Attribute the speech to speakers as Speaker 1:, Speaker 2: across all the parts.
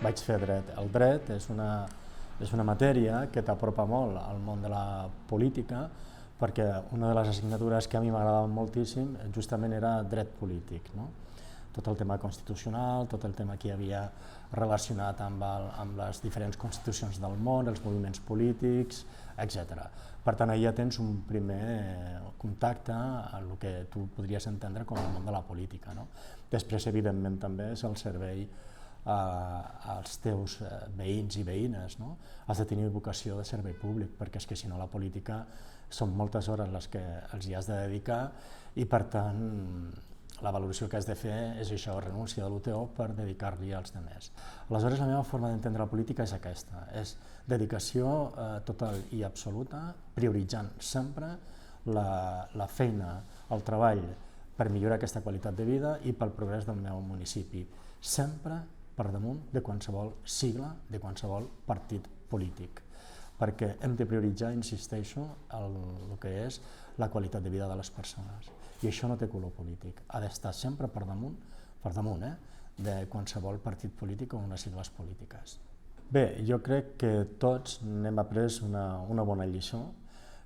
Speaker 1: vaig fer dret. El dret és una matèria que t'apropa molt al món de la política, perquè una de les assignatures que a mi m'agradava moltíssim justament era dret polític, no? Tot el tema constitucional, tot el tema que hi havia relacionat amb les diferents constitucions del món, els moviments polítics, etc. Per tant, allà tens un primer contacte amb el que tu podries entendre com el món de la política, no? Després, evidentment, també és el servei als teus veïns i veïnes, no? Has de tenir vocació de servei públic, perquè és que si no la política són moltes hores les que els hi has de dedicar i per tant la valoració que has de fer és això, renúncia de l'UTO per dedicar-li als altres. Aleshores la meva forma d'entendre la política és aquesta, és dedicació total i absoluta, prioritzant sempre la feina, el treball per millorar aquesta qualitat de vida i pel progrés del meu municipi, sempre per damunt de qualsevol sigla, de qualsevol partit polític, perquè hem de prioritzar, insisteixo, el que és la qualitat de vida de les persones. I això no té color polític, ha d'estar sempre per damunt de qualsevol partit polític o unes sigles polítiques. Bé, jo crec que tots n'hem après una bona lliçó,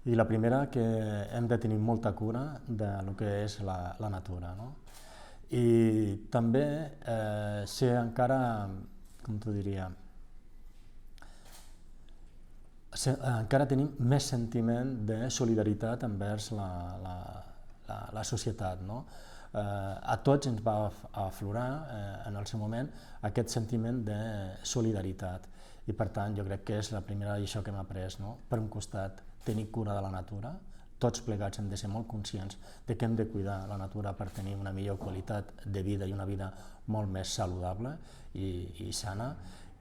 Speaker 1: i la primera que hem de tenir molta cura del que és la natura, no? I també ser encara, com t'ho diria, encara tenim més sentiment de solidaritat envers la societat, no? A tots ens va aflorar en el seu moment aquest sentiment de solidaritat i per tant jo crec que és la primera lliçó que hem après, no? Per un costat, tenir cura de la natura, tots plegats hem de ser molt conscients de que hem de cuidar la natura per tenir una millor qualitat de vida i una vida molt més saludable i sana,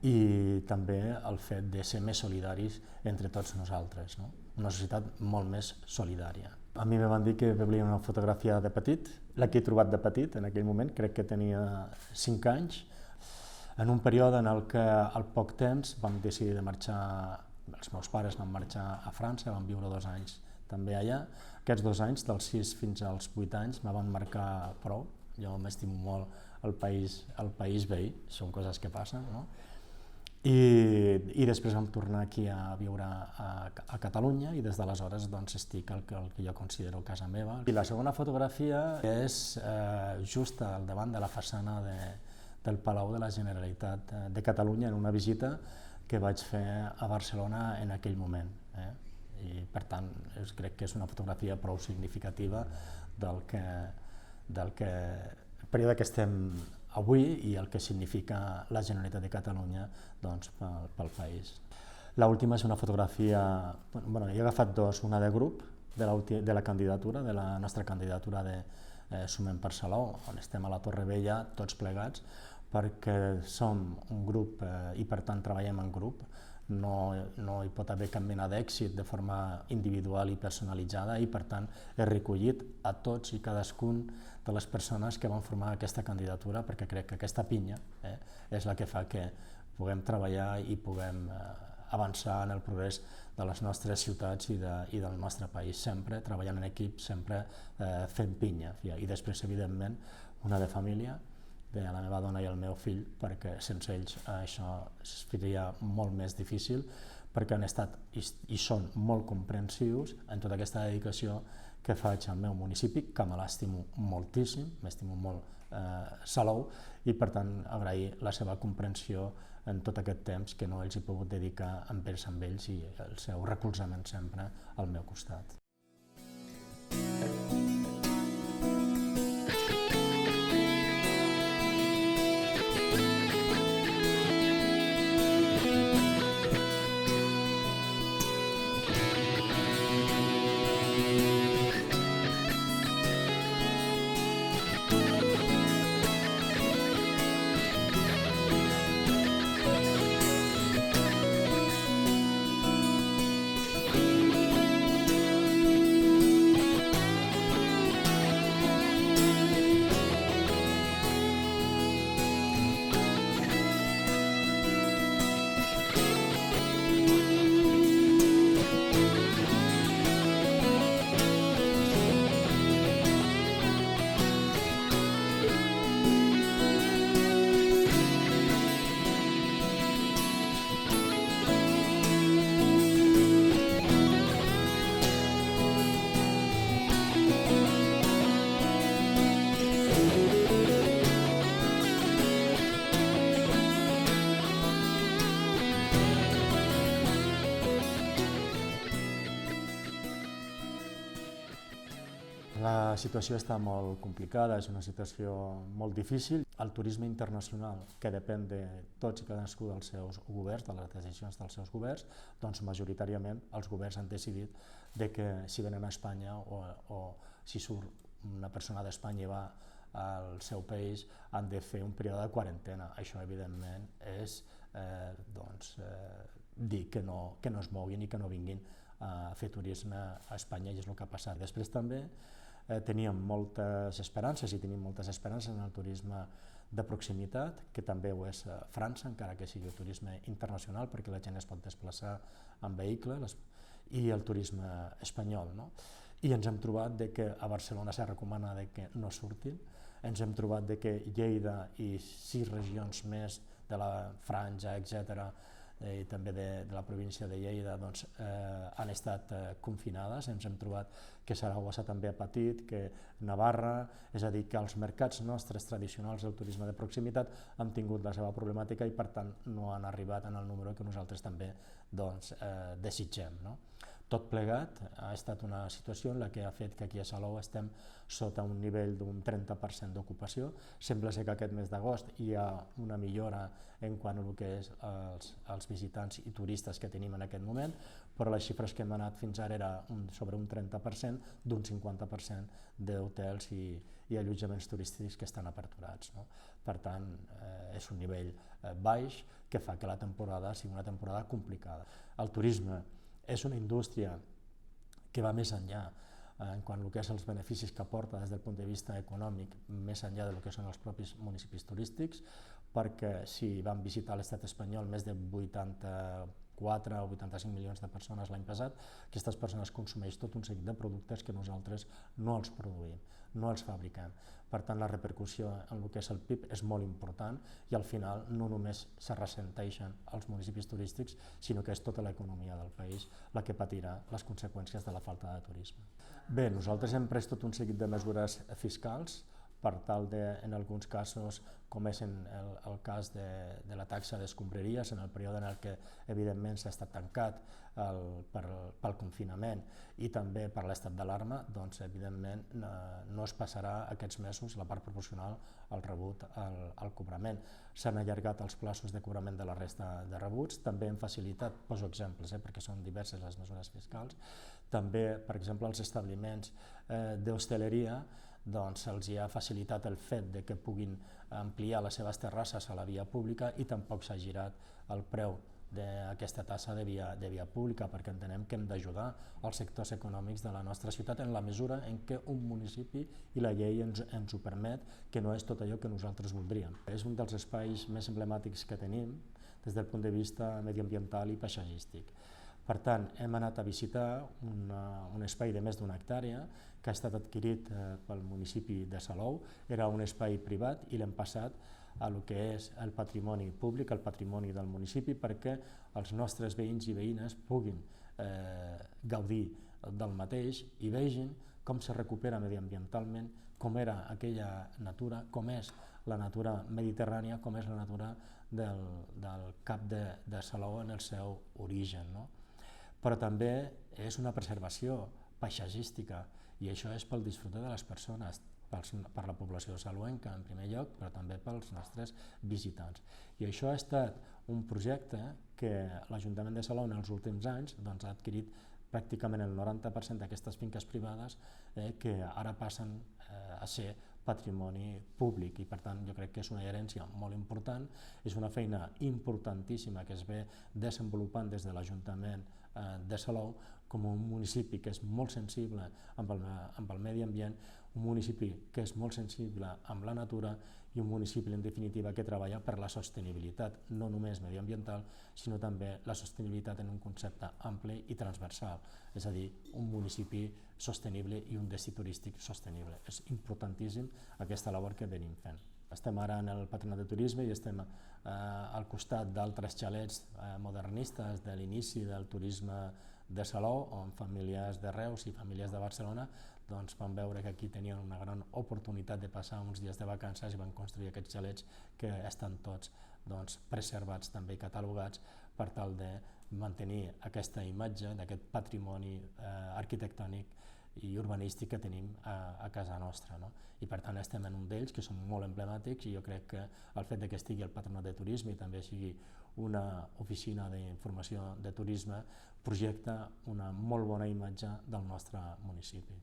Speaker 1: i també el fet de ser més solidaris entre tots nosaltres, no? Una societat molt més solidària. A mi me van dir que volien una fotografia de petit, la que he trobat de petit en aquell moment, crec que tenia 5 anys, en un període en el que al poc temps vam decidir de marxar, els meus pares van marxar a França, van viure 2 anys també allà. Aquests 2 anys, dels 6 fins als 8 anys, me van marcar prou, jo m'estimo molt el país veí, són coses que passen, no? I després vam tornar aquí a viure a Catalunya i des d'aleshores doncs, estic al que jo considero casa meva. I la segona fotografia és just al davant de la façana del Palau de la Generalitat de Catalunya en una visita que vaig fer a Barcelona en aquell moment. I per tant crec que és una fotografia prou significativa del període que estem avui i el que significa la Generalitat de Catalunya doncs, pel país. L'última és una fotografia, he agafat 2, una de grup de la candidatura, de la nostra candidatura de Sumem per Salou, on estem a la Torre Vella tots plegats, perquè som un grup i per tant treballem en grup, no hi pot haver cap mena d'èxit de forma individual i personalitzada i per tant he recollit a tots i cadascun de les persones que van formar aquesta candidatura perquè crec que aquesta pinya és la que fa que puguem treballar i puguem avançar en el progrés de les nostres ciutats i del nostre país, sempre treballant en equip, sempre fent pinya i després evidentment una de família, de la meva dona i el meu fill, perquè sense ells això seria molt més difícil, perquè han estat i són molt comprensius en tota aquesta dedicació que faig al meu municipi, que me l'estimo moltíssim, m'estimo molt Salou, i per tant agrair la seva comprensió en tot aquest temps que no els he pogut dedicar amb ells i el seu recolzament sempre al meu costat. La situació està molt complicada, és una situació molt difícil. El turisme internacional, que depèn de tots i cadascun dels seus governs, de les decisions dels seus governs, doncs majoritàriament els governs han decidit de que si venen a Espanya o si surt una persona d'Espanya i va al seu país han de fer un període de quarantena. Això evidentment és dir que no es moguin i que no vinguin a fer turisme a Espanya, i és el que ha passat. Després també teníem moltes esperances i tenim moltes esperances en el turisme de proximitat, que també ho és a França, encara que sigui el turisme internacional, perquè la gent es pot desplaçar en vehicle, i el turisme espanyol. No? I ens hem trobat de que a Barcelona s'ha recomanat que no surtin, ens hem trobat de que Lleida i 6 regions més de la Franja, etc., i també de la província de Lleida doncs, han estat confinades. Ens hem trobat que Saragossa també ha patit, que Navarra, és a dir, que els mercats nostres tradicionals del turisme de proximitat han tingut la seva problemàtica i per tant no han arribat en el número que nosaltres també doncs, desitgem. No? Tot plegat ha estat una situació en la que ha fet que aquí a Salou estem sota un nivell d'un 30% d'ocupació. Sembla ser que aquest mes d'agost hi ha una millora en quant al que és els visitants i turistes que tenim en aquest moment, però les xifres que hem anat fins ara era sobre un 30% d'un 50% d'hotels i allotjaments turístics que estan aperturats. No? Per tant, és un nivell baix que fa que la temporada sigui una temporada complicada. El turisme és una indústria que va més enllà en quant al que és els beneficis que aporta des del punt de vista econòmic, més enllà del que són els propis municipis turístics, perquè si van visitar l'estat espanyol més de 84 o 85 milions de persones l'any passat, aquestes persones consumeixen tot un seguit de productes que nosaltres no els produïm, no els fabriquem. Per tant, la repercussió en el que és el PIB és molt important i al final no només se ressenteixen els municipis turístics, sinó que és tota l'economia del país la que patirà les conseqüències de la falta de turisme. Bé, nosaltres hem pres tot un seguit de mesures fiscals per tal de, en alguns casos, com és en el cas de la taxa d'escombraries, en el període en què evidentment s'ha estat tancat pel confinament i també per l'estat d'alarma, doncs evidentment no es passarà aquests mesos la part proporcional al rebut al cobrament. S'han allargat els plaços de cobrament de la resta de rebuts, també hem facilitat, poso exemples perquè són diverses les mesures fiscals, també per exemple els establiments d'hostaleria doncs se'ls ha facilitat el fet de que puguin ampliar les seves terrasses a la via pública i tampoc s'ha girat el preu d'aquesta tassa de via pública, perquè entenem que hem d'ajudar els sectors econòmics de la nostra ciutat en la mesura en què un municipi i la llei ens ho permet, que no és tot allò que nosaltres voldríem. És un dels espais més emblemàtics que tenim des del punt de vista mediambiental i paisatgístic. Per tant, hem anat a visitar un espai de més d'una hectàrea que ha estat adquirit pel municipi de Salou. Era un espai privat i l'hem passat a el que és el patrimoni públic, el patrimoni del municipi, perquè els nostres veïns i veïnes puguin gaudir del mateix i vegin com se recupera mediambientalment, com era aquella natura, com és la natura mediterrània, com és la natura del Cap de Salou en el seu origen. No? Però també és una preservació paisatgística i això és pel disfrute de les persones, per la població salouenca en primer lloc, però també pels nostres visitants. I això ha estat un projecte que l'Ajuntament de Salou en els últims anys ha adquirit pràcticament el 90% d'aquestes finques privades que ara passen a ser patrimoni públic i per tant jo crec que és una herència molt important, és una feina importantíssima que es ve desenvolupant des de l'Ajuntament de Salou com un municipi que és molt sensible amb el medi ambient, un municipi que és molt sensible amb la natura i un municipi en definitiva que treballa per la sostenibilitat, no només mediambiental, sinó també la sostenibilitat en un concepte ampli i transversal, és a dir, un municipi sostenible i un destí turístic sostenible. És importantíssim aquesta labor que venim fent. Estem ara en el Patronat de Turisme i estem al costat d'altres xalets modernistes de l'inici del turisme de Salou, on famílies de Reus i famílies de Barcelona van veure que aquí tenien una gran oportunitat de passar uns dies de vacances i van construir aquests xalets que estan tots preservats també i catalogats per tal de mantenir aquesta imatge d'aquest patrimoni arquitectònic i urbanístic que tenim a casa nostra, no? I per tant estem en un d'ells que són molt emblemàtics, i jo crec que el fet que estigui el Patronat de Turisme i també sigui una oficina d'informació de turisme projecta una molt bona imatge del nostre municipi.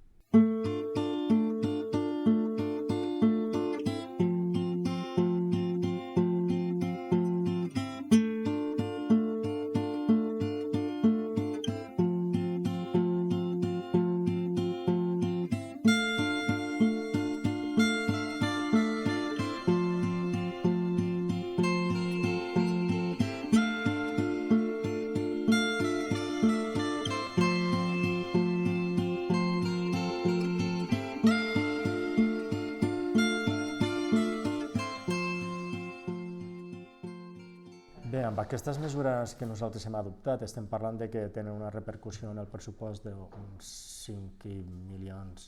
Speaker 1: Bé, amb aquestes mesures que nosaltres hem adoptat estem parlant de que tenen una repercussió en el pressupost d'uns 5 milions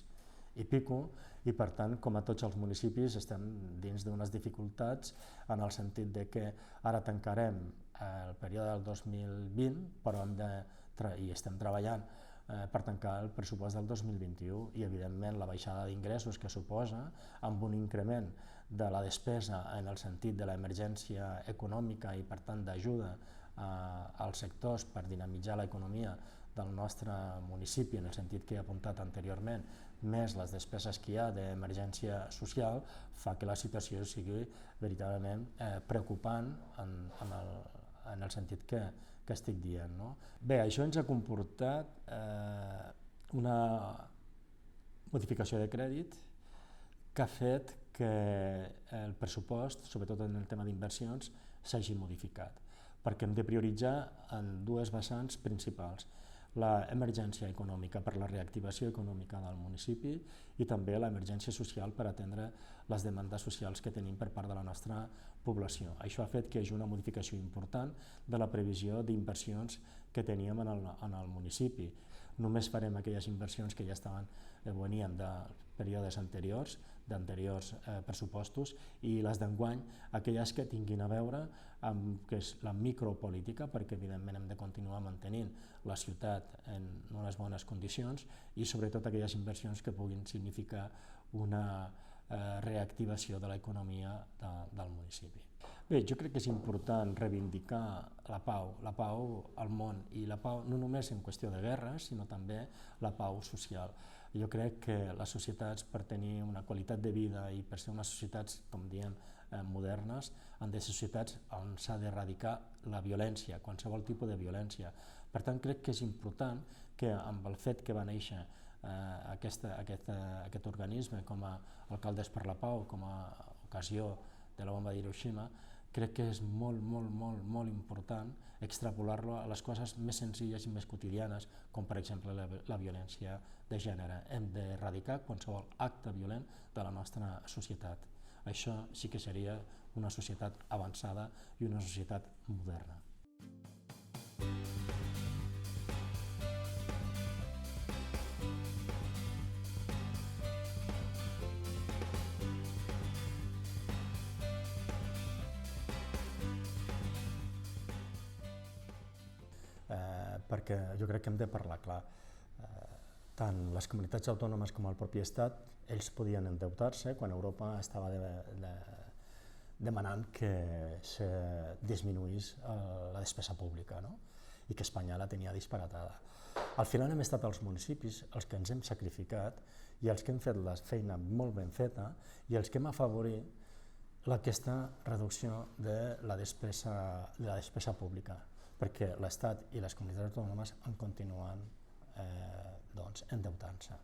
Speaker 1: i pico, i per tant, com a tots els municipis, estem dins d'unes dificultats en el sentit de que ara tancarem el període del 2020, però i estem treballant per tancar el pressupost del 2021, i evidentment la baixada d'ingressos que suposa, amb un increment de la despesa en el sentit de l'emergència econòmica i per tant d'ajuda als sectors per dinamitzar l'economia del nostre municipi, en el sentit que he apuntat anteriorment, més les despeses que hi ha d'emergència social, fa que la situació sigui veritablement preocupant en el sentit que estic dient, no? Bé, això ens ha comportat una modificació de crèdit que ha fet que el pressupost, sobretot en el tema d'inversions, s'hagi modificat, perquè hem de prioritzar en dues vessants principals: l'emergència econòmica per la reactivació econòmica del municipi i també l'emergència social per atendre les demandes socials que tenim per part de la nostra població. Això ha fet que hi hagi una modificació important de la previsió d'inversions que teníem en el municipi. Només farem aquelles inversions que ja venien de períodes anteriors, d'anteriors pressupostos, i les d'enguany, aquelles que tinguin a veure amb que és la micropolítica, perquè evidentment hem de continuar mantenint la ciutat en unes bones condicions, i sobretot aquelles inversions que puguin significar una reactivació de l'economia del municipi. Bé, jo crec que és important reivindicar la pau al món, i la pau no només en qüestió de guerres, sinó també la pau social. Jo crec que les societats, per tenir una qualitat de vida i per ser unes societats, com diem, modernes, han de ser societats on s'ha d'erradicar la violència, qualsevol tipus de violència. Per tant, crec que és important que amb el fet que va néixer aquest organisme com a Alcaldes per la Pau, com a ocasió de la bomba d'Hiroshima, crec que és molt important extrapolar-lo a les coses més senzilles i més quotidianes, com per exemple la violència de gènere. Hem d'erradicar qualsevol acte violent de la nostra societat. Això sí que seria una societat avançada i una societat moderna. Perquè jo crec que hem de parlar clar. Tant les comunitats autònomes com el propi Estat, ells podien endeutar-se quan Europa estava demanant que se disminuís la despesa pública, no? I que Espanya la tenia disparatada. Al final hem estat els municipis els que ens hem sacrificat i els que hem fet la feina molt ben feta i els que hem afavorit aquesta reducció de la despesa pública, perquè l'Estat i les comunitats autònomes han continuat endeutant-se.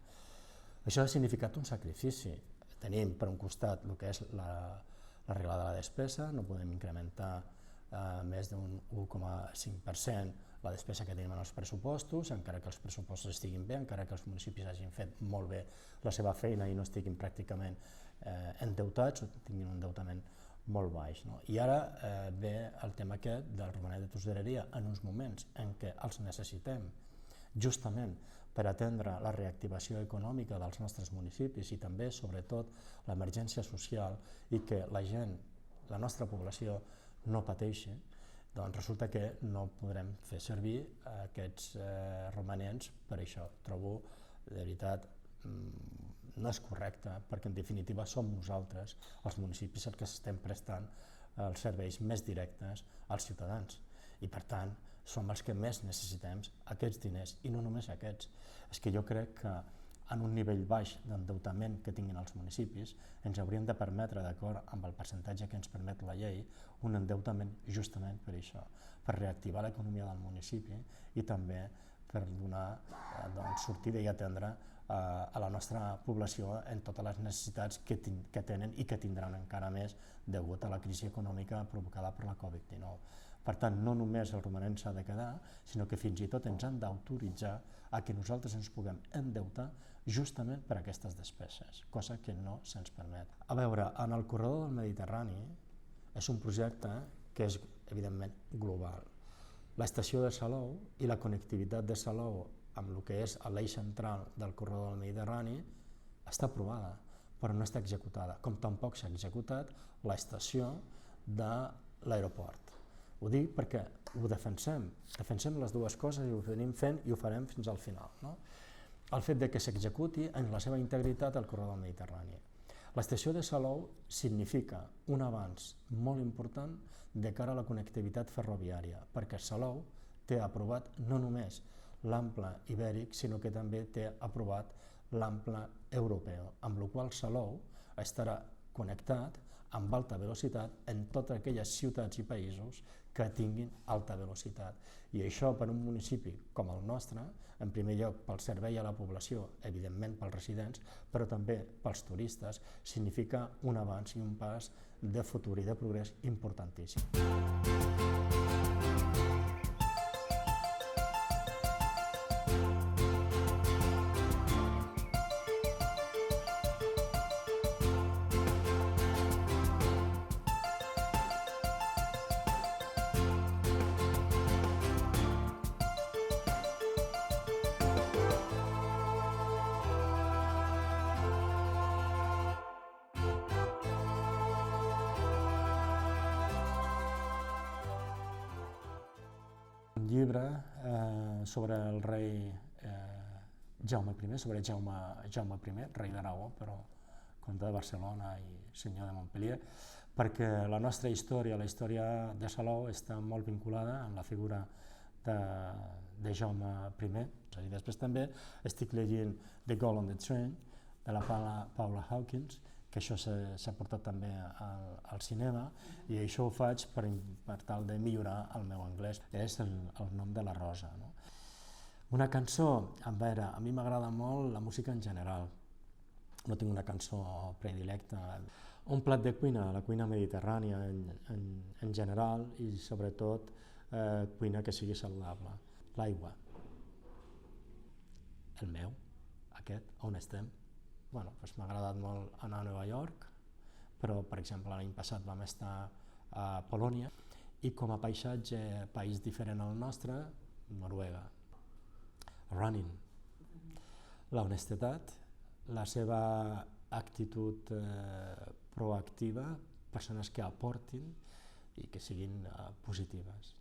Speaker 1: Això ha significat un sacrifici. Tenim per un costat el que és la regla de la despesa, no podem incrementar més d'un 1,5% la despesa que tenim en els pressupostos, encara que els pressupostos estiguin bé, encara que els municipis hagin fet molt bé la seva feina i no estiguin pràcticament endeutats o tinguin un endeutament molt baix. I ara ve el tema aquest del romanet de tesoreria en uns moments en què els necessitem justament per atendre la reactivació econòmica dels nostres municipis i també, sobretot, l'emergència social i que la gent, la nostra població, no pateixi, doncs resulta que no podrem fer servir aquests romanents per això. Trobo de veritat, no és correcte, perquè en definitiva som nosaltres, els municipis, els que estem prestant els serveis més directes als ciutadans i per tant som els que més necessitem aquests diners i no només aquests. És que jo crec que en un nivell baix d'endeutament que tinguin els municipis ens haurien de permetre, d'acord amb el percentatge que ens permet la llei, un endeutament justament per això, per reactivar l'economia del municipi i també per donar sortida i atendre a la nostra població en totes les necessitats que tenen i que tindran encara més degut a la crisi econòmica provocada per la Covid-19. Per tant, no només el romanent s'ha de quedar, sinó que fins i tot ens han d'autoritzar a que nosaltres ens puguem endeutar justament per aquestes despeses, cosa que no se'ns permet. A veure, en el corredor del Mediterrani és un projecte que és evidentment global. L'estació de Salou i la connectivitat de Salou amb el que és l'eix central del corredor del Mediterrani està aprovada, però no està executada, com tampoc s'ha executat l'estació de l'aeroport. Ho dic perquè ho defensem les dues coses i ho venim fent i ho farem fins al final. El fet que s'executi en la seva integritat el corredor del Mediterrani. L'estació de Salou significa un avanç molt important de cara a la connectivitat ferroviària, perquè Salou té aprovat no només l'ample ibèric, sinó que també té aprovat l'ample europeu, amb la qual Salou estarà connectat amb alta velocitat en totes aquelles ciutats i països que tinguin alta velocitat. I això per un municipi com el nostre, en primer lloc pel servei a la població, evidentment pels residents, però també pels turistes, significa un avanç i un pas de futur i de progrés importantíssim. Un llibre sobre el rei Jaume I, sobre Jaume I, rei d'Aragó, però comte de Barcelona i senyor de Montpellier, perquè la nostra història, la història de Salou, està molt vinculada amb la figura de Jaume I. I després també estic llegint The Girl on the Train, de la Paula Hawkins, que això s'ha portat també al cinema, i això ho faig per tal de millorar el meu anglès. És el nom de la Rosa. Una cançó, a veure, a mi m'agrada molt la música en general, no tinc una cançó predilecta. Un plat de cuina, la cuina mediterrània en general i sobretot cuina que sigui saludable. L'aigua, el meu, aquest, on estem. M'ha agradat molt anar a Nova York, però, per exemple, l'any passat vam estar a Polònia i com a paisatge, país diferent al nostre, Noruega. Running. La honestedat, la seva actitud proactiva, persones que aportin i que siguin positives.